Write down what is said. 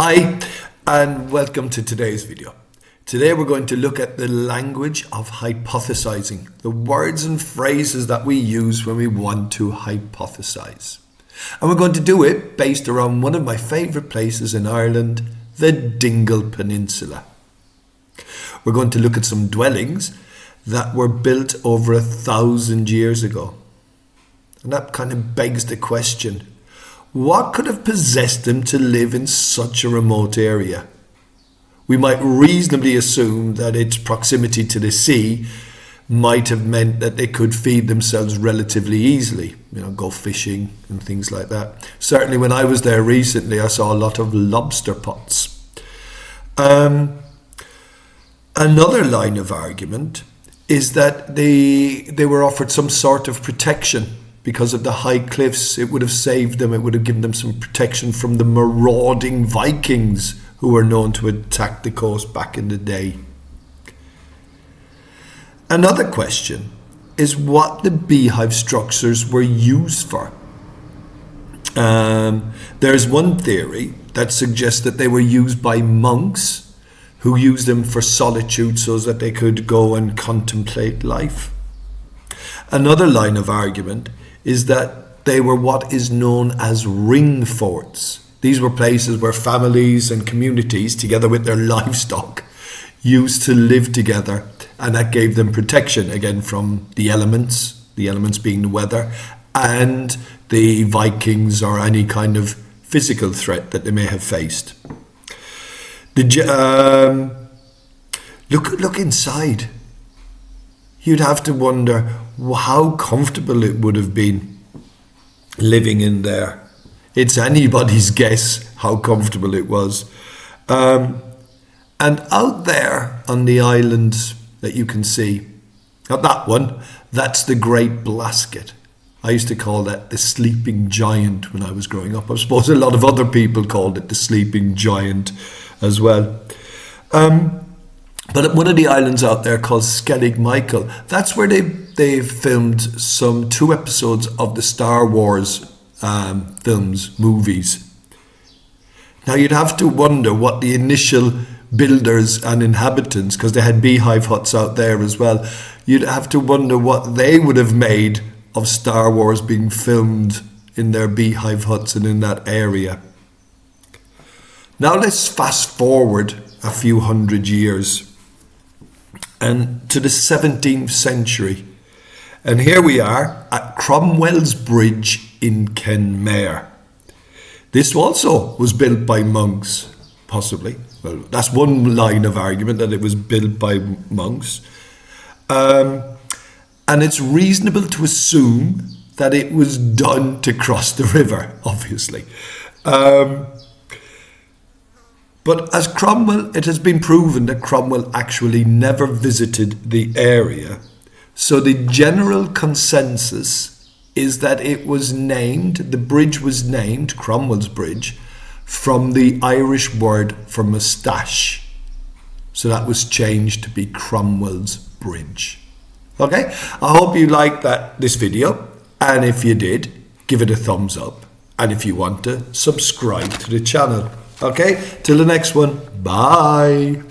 Hi, and welcome to today's video. Today we're going to look at the language of hypothesizing, the words and phrases that we use when we want to hypothesize. And we're going to do it based around one of my favorite places in Ireland, the Dingle Peninsula. We're going to look at some dwellings that were built over 1,000 years ago. And that kind of begs the question, what could have possessed them to live in such a remote area? We might reasonably assume that its proximity to the sea might have meant that they could feed themselves relatively easily, go fishing and things like that. Certainly when I was there recently, I saw a lot of lobster pots. Another line of argument is that they were offered some sort of protection. Because of the high cliffs, it would have saved them, it would have given them some protection from the marauding Vikings who were known to attack the coast back in the day. Another question is what the beehive structures were used for. There's one theory that suggests that they were used by monks who used them for solitude so that they could go and contemplate life. Another line of argument is that they were what is known as ring forts. These were places where families and communities, together with their livestock, used to live together, and that gave them protection, again, from the elements being the weather, and the Vikings or any kind of physical threat that they may have faced. Look inside. You'd have to wonder how comfortable it would have been living in there. It's anybody's guess how comfortable it was. And out there on the islands that you can see, not that one, that's the Great Blasket. I used to call that the sleeping giant when I was growing up. I suppose a lot of other people called it the sleeping giant as well. But at one of the islands out there called Skellig Michael, that's where they filmed some 2 episodes of the Star Wars movies. Now you'd have to wonder what the initial builders and inhabitants, because they had beehive huts out there as well, you'd have to wonder what they would have made of Star Wars being filmed in their beehive huts and in that area. Now let's fast forward a few hundred years and to the 17th century. And here we are at Cromwell's Bridge in Kenmare. This also was built by monks, possibly. Well, that's one line of argument, that it was built by monks. And it's reasonable to assume that it was done to cross the river, obviously. But as Cromwell, it has been proven that Cromwell actually never visited the area. So the general consensus is that the bridge was named, Cromwell's Bridge, from the Irish word for moustache. So that was changed to be Cromwell's Bridge. Okay, I hope you liked this video. And if you did, give it a thumbs up. And if you want to, subscribe to the channel. Okay, till the next one. Bye.